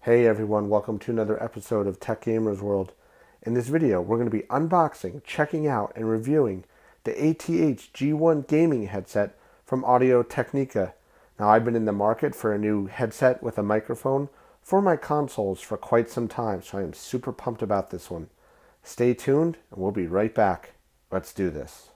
Hey everyone, welcome to another episode of Tech Gamers World. In this video, we're going to be unboxing, checking out, and reviewing the ATH-G1 Gaming Headset from Audio-Technica. Now, I've been in the market for a new headset with a microphone for my consoles for quite some time, so I am super pumped about this one. Stay tuned, and we'll be right back. Let's do this.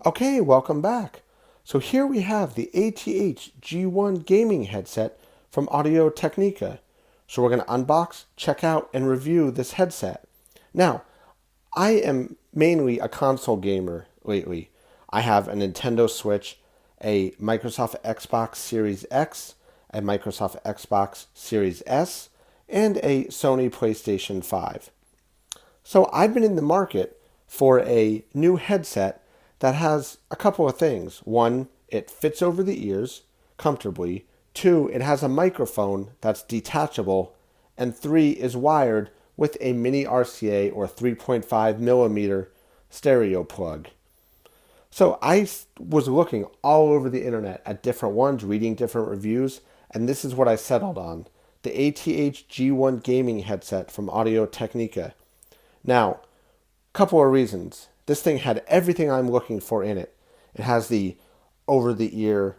Okay, welcome back. So here we have the ATH-G1 Gaming Headset from Audio-Technica. So we're going to unbox, check out, and review this headset. Now, I am mainly a console gamer lately. I have a Nintendo Switch, a Microsoft Xbox Series X, a Microsoft Xbox Series S, and a Sony PlayStation 5. So I've been in the market for a new headset that has a couple of things. One, it fits over the ears comfortably. Two, it has a microphone that's detachable. And three, is wired with a mini RCA or 3.5 millimeter stereo plug. So I was looking all over the internet at different ones, reading different reviews, and this is what I settled on. The ATH-G1 Gaming Headset from Audio-Technica. Now, a couple of reasons. This thing had everything I'm looking for in it. It has the over-the-ear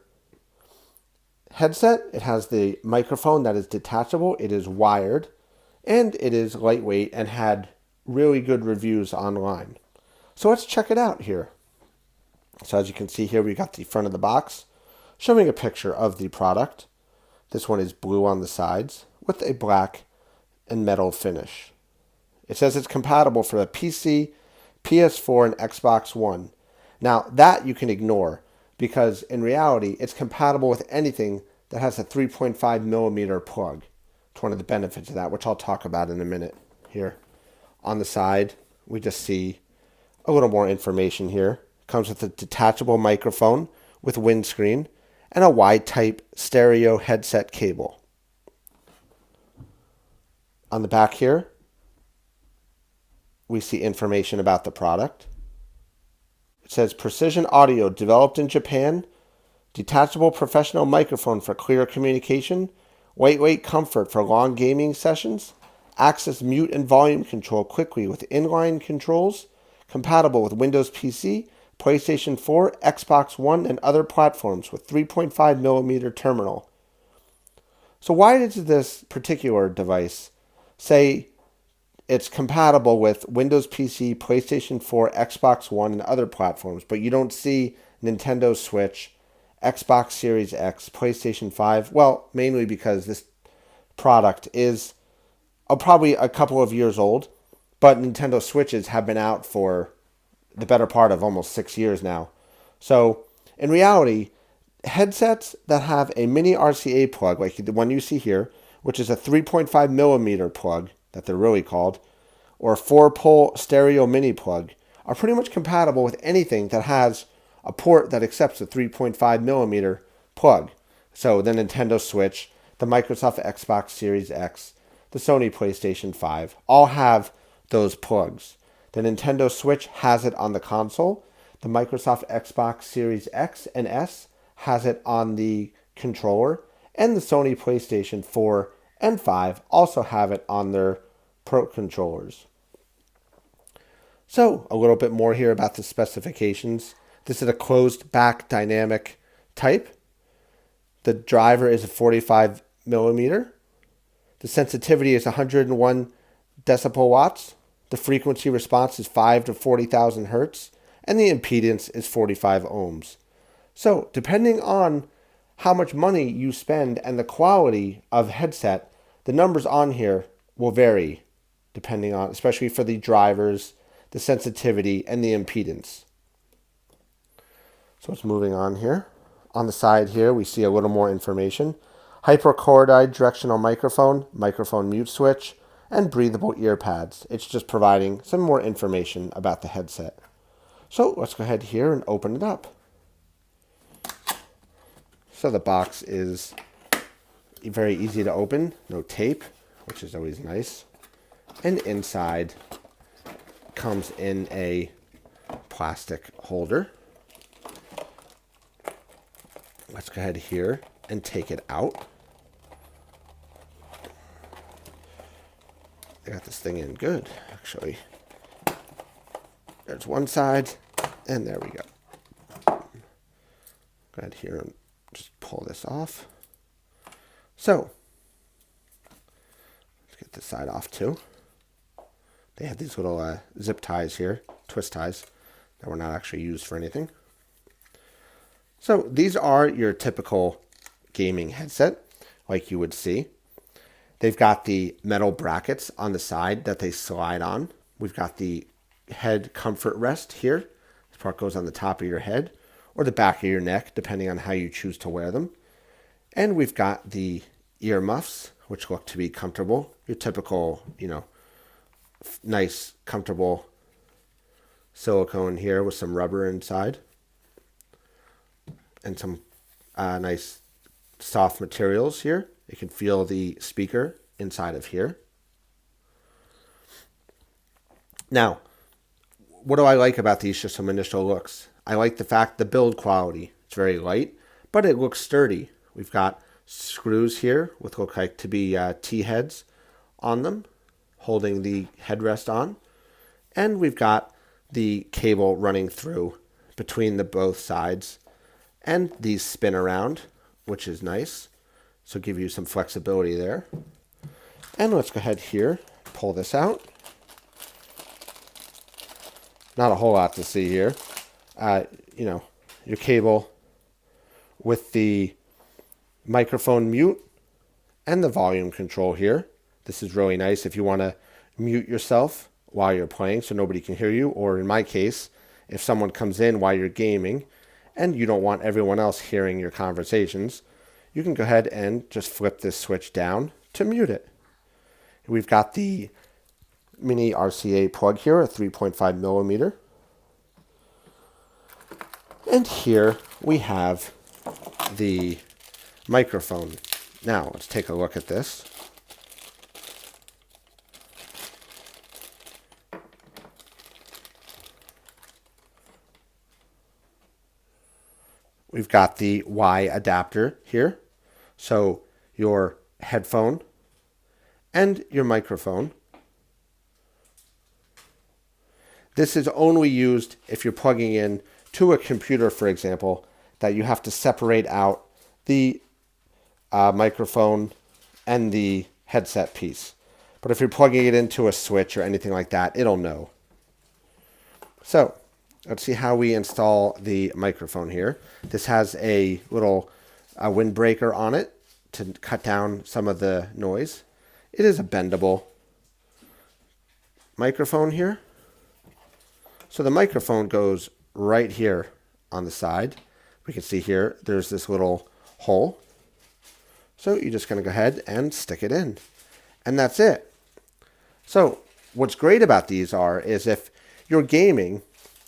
headset. It has the microphone that is detachable. It is wired. And it is lightweight and had really good reviews online. So let's check it out here. So as you can see here, we got the front of the box showing a picture of the product. This one is blue on the sides with a black and metal finish. It says it's compatible for the PC, PS4, and Xbox One. Now, that you can ignore because in reality, it's compatible with anything that has a 3.5 millimeter plug. It's one of the benefits of that, which I'll talk about in a minute here. On the side, we just see a little more information here. It comes with a detachable microphone with windscreen and a wide type stereo headset cable. On the back here, we see information about the product. It says precision audio developed in Japan, detachable professional microphone for clear communication, lightweight comfort for long gaming sessions, access mute and volume control quickly with inline controls, compatible with Windows PC, PlayStation 4, Xbox One, and other platforms with 3.5 millimeter terminal. So why does this particular device say it's compatible with Windows PC, PlayStation 4, Xbox One, and other platforms, but you don't see Nintendo Switch, Xbox Series X, PlayStation 5? Well, mainly because this product is probably a couple of years old, but Nintendo Switches have been out for the better part of almost 6 years now. So, in reality, headsets that have a mini RCA plug, like the one you see here, which is a 3.5 millimeter plug, that they're really called, or a 4-pole stereo mini plug, are pretty much compatible with anything that has a port that accepts a 3.5 millimeter plug. So the Nintendo Switch, the Microsoft Xbox Series X, the Sony PlayStation 5, all have those plugs. The Nintendo Switch has it on the console. The Microsoft Xbox Series X and S has it on the controller. And the Sony PlayStation 4 and 5 also have it on their Pro controllers. So, a little bit more here about the specifications. This is a closed back dynamic type. The driver is a 45 millimeter. The sensitivity is 101 decibel watts. The frequency response is 5 to 40,000 hertz. And the impedance is 45 ohms. So, depending on how much money you spend and the quality of headset, the numbers on here will vary depending on, especially for the drivers, the sensitivity, and the impedance. So it's moving on here. On the side here, we see a little more information. Hyperchloride directional microphone, microphone mute switch, and breathable ear pads. It's just providing some more information about the headset. So let's go ahead here and open it up. So the box is very easy to open, no tape, which is always nice. And inside comes in a plastic holder. Let's go ahead here and take it out. I got this thing in good, actually. There's one side, and there we go. Go ahead here and just pull this off. So, let's get this side off too. They have these little zip ties here, twist ties, that were not actually used for anything. So these are your typical gaming headset, like you would see. They've got the metal brackets on the side that they slide on. We've got the head comfort rest here. This part goes on the top of your head or the back of your neck, depending on how you choose to wear them. And we've got the ear muffs, which look to be comfortable. Your typical, nice, comfortable silicone here with some rubber inside. And some nice soft materials here. You can feel the speaker inside of here. Now, what do I like about these? Just some initial looks. I like the fact the build quality. It's very light, but it looks sturdy. We've got screws here with look like to be T-heads on them, holding the headrest on. And we've got the cable running through between the both sides. And these spin around, which is nice. So give you some flexibility there. And let's go ahead here, pull this out. Not a whole lot to see here. Your cable with the microphone mute and the volume control here. This is really nice if you want to mute yourself while you're playing so nobody can hear you. Or in my case, if someone comes in while you're gaming and you don't want everyone else hearing your conversations, you can go ahead and just flip this switch down to mute it. We've got the mini RCA plug here, a 3.5 millimeter. And here we have the microphone. Now let's take a look at this. We've got the Y adapter here. So your headphone and your microphone. This is only used if you're plugging in to a computer, for example, that you have to separate out the microphone and the headset piece. But if you're plugging it into a switch or anything like that, it'll know. So let's see how we install the microphone here. This has a little windbreaker on it to cut down some of the noise. It is a bendable microphone here. So the microphone goes right here on the side. We can see here, there's this little hole. So you're just going to go ahead and stick it in. And that's it. So what's great about these is if you're gaming,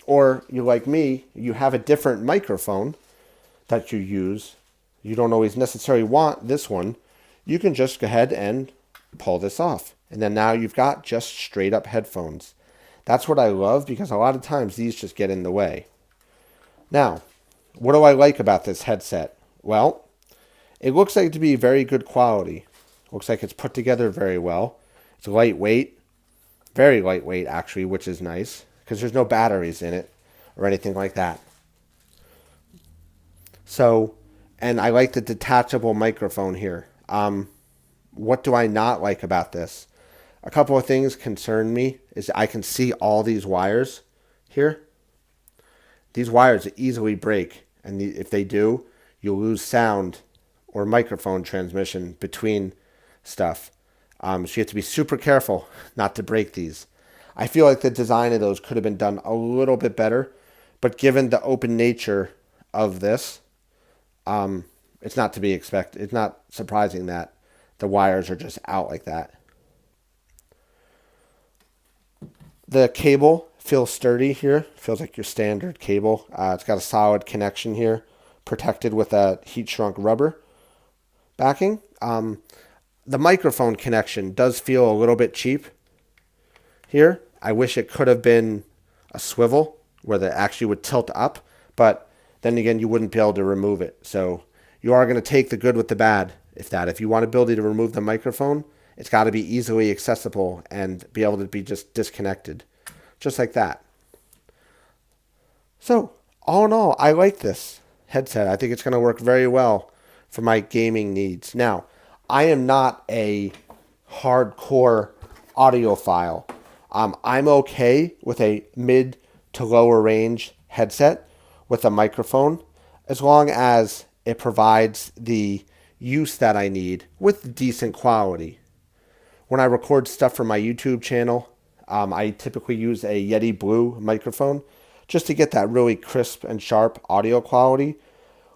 or you're like me, you have a different microphone that you use, you don't always necessarily want this one, you can just go ahead and pull this off. And then now you've got just straight up headphones. That's what I love because a lot of times these just get in the way. Now, what do I like about this headset? Well, it looks like it to be very good quality. Looks like it's put together very well. It's lightweight, very lightweight actually, which is nice because there's no batteries in it or anything like that. So, and I like the detachable microphone here. What do I not like about this? A couple of things concern me is I can see all these wires here. These wires easily break, and if they do, you'll lose sound or microphone transmission between stuff. So you have to be super careful not to break these. I feel like the design of those could have been done a little bit better, but given the open nature of this, it's not to be expected. It's not surprising that the wires are just out like that. The cable feels sturdy here. Feels like your standard cable. It's got a solid connection here, protected with a heat shrunk rubber backing. The microphone connection does feel a little bit cheap here. I wish it could have been a swivel where they actually would tilt up, but then again, you wouldn't be able to remove it. So you are going to take the good with the bad. If you want ability to remove the microphone, it's got to be easily accessible and be able to be just disconnected, just like that. So all in all, I like this headset. I think it's going to work very well for my gaming needs. Now, I am not a hardcore audiophile. I'm okay with a mid to lower range headset with a microphone as long as it provides the use that I need with decent quality. When I record stuff for my YouTube channel, I typically use a Yeti Blue microphone just to get that really crisp and sharp audio quality.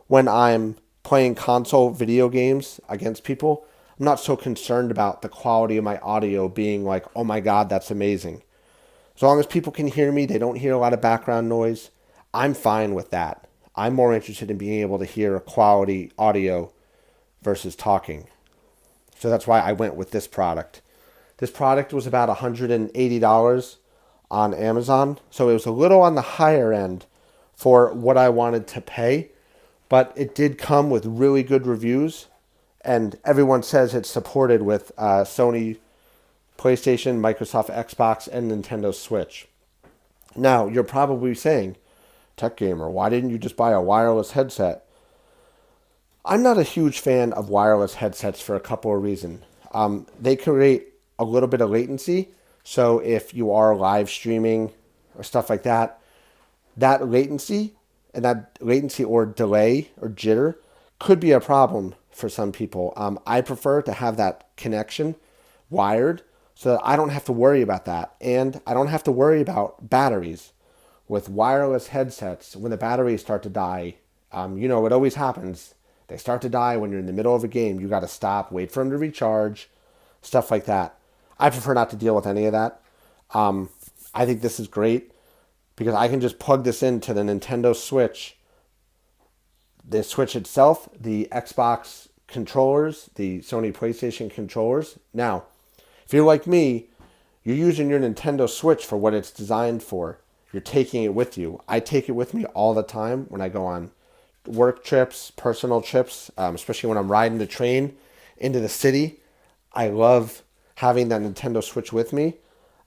When I'm playing console video games against people, I'm not so concerned about the quality of my audio being like, oh my God, that's amazing. As long as people can hear me, they don't hear a lot of background noise, I'm fine with that. I'm more interested in being able to hear a quality audio versus talking. So that's why I went with this product. This product was about $180 on Amazon. So it was a little on the higher end for what I wanted to pay, but it did come with really good reviews, and everyone says it's supported with Sony, PlayStation, Microsoft Xbox, and Nintendo Switch. Now, you're probably saying, Tech Gamer, why didn't you just buy a wireless headset? I'm not a huge fan of wireless headsets for a couple of reasons. They create a little bit of latency. So if you are live streaming or stuff like that, that latency or delay or jitter could be a problem for some people. I prefer to have that connection wired so that I don't have to worry about that. And I don't have to worry about batteries. With wireless headsets, when the batteries start to die, it always happens. They start to die when you're in the middle of a game. You got to stop, wait for them to recharge, stuff like that. I prefer not to deal with any of that. I think this is great because I can just plug this into the Nintendo Switch, the Switch itself, the Xbox controllers, the Sony PlayStation controllers. Now, if you're like me, you're using your Nintendo Switch for what it's designed for. You're taking it with you. I take it with me all the time when I go on work trips, personal trips, especially when I'm riding the train into the city. I love having that Nintendo Switch with me.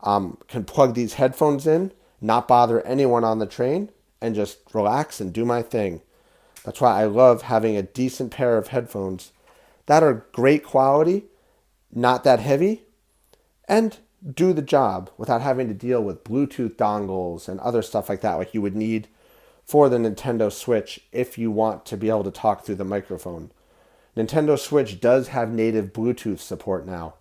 Can plug these headphones in, not bother anyone on the train, and just relax and do my thing. That's why I love having a decent pair of headphones that are great quality, not that heavy, and do the job without having to deal with Bluetooth dongles and other stuff like that, like you would need for the Nintendo Switch if you want to be able to talk through the microphone. Nintendo Switch does have native Bluetooth support now,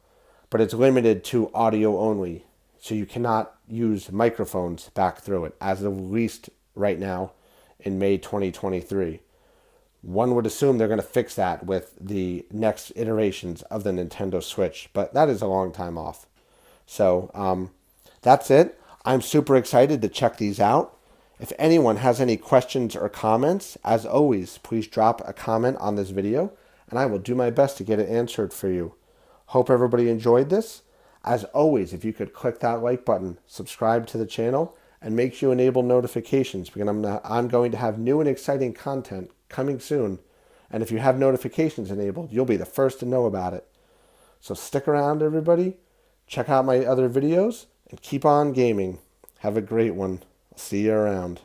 but it's limited to audio only, so you cannot use microphones back through it, as of least right now in May 2023. One would assume they're going to fix that with the next iterations of the Nintendo Switch, but that is a long time off. So that's it. I'm super excited to check these out. If anyone has any questions or comments, as always, please drop a comment on this video, and I will do my best to get it answered for you. Hope everybody enjoyed this. As always, if you could click that like button, subscribe to the channel, and make sure you enable notifications, because I'm going to have new and exciting content coming soon. And if you have notifications enabled, you'll be the first to know about it. So stick around, everybody. Check out my other videos, and keep on gaming. Have a great one. I'll see you around.